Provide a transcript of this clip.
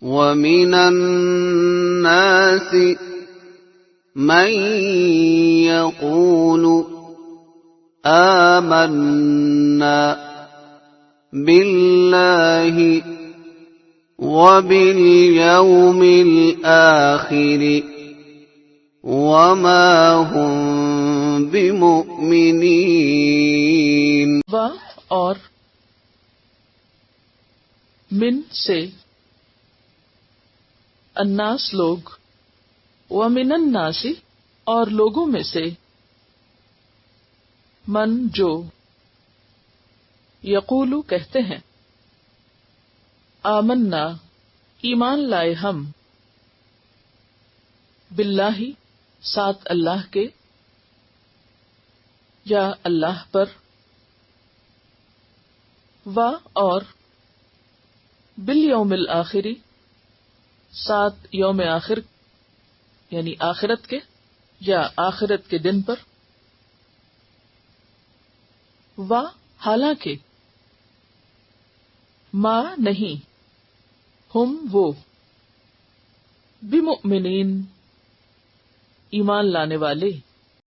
وَمِنَ النَّاسِ مَن يَقُولُ آمَنَّا بِاللَّهِ وَبِالْيَوْمِ الْآخِرِ وَمَا هُمْ بِمُؤْمِنِينَ۔ و اور من سے، الناس لوگ، ومن الناس اور لوگوں میں سے، من جو، یقولو کہتے ہیں، آمنا ایمان لائے ہم، باللہ ساتھ اللہ کے، یا اللہ پر، و اور بالیوم الآخری ساتھ یوم آخر یعنی آخرت کے یا آخرت کے دن پر، و حالانکہ، ما نہیں، ہم وہ، بمؤمنین ایمان لانے والے،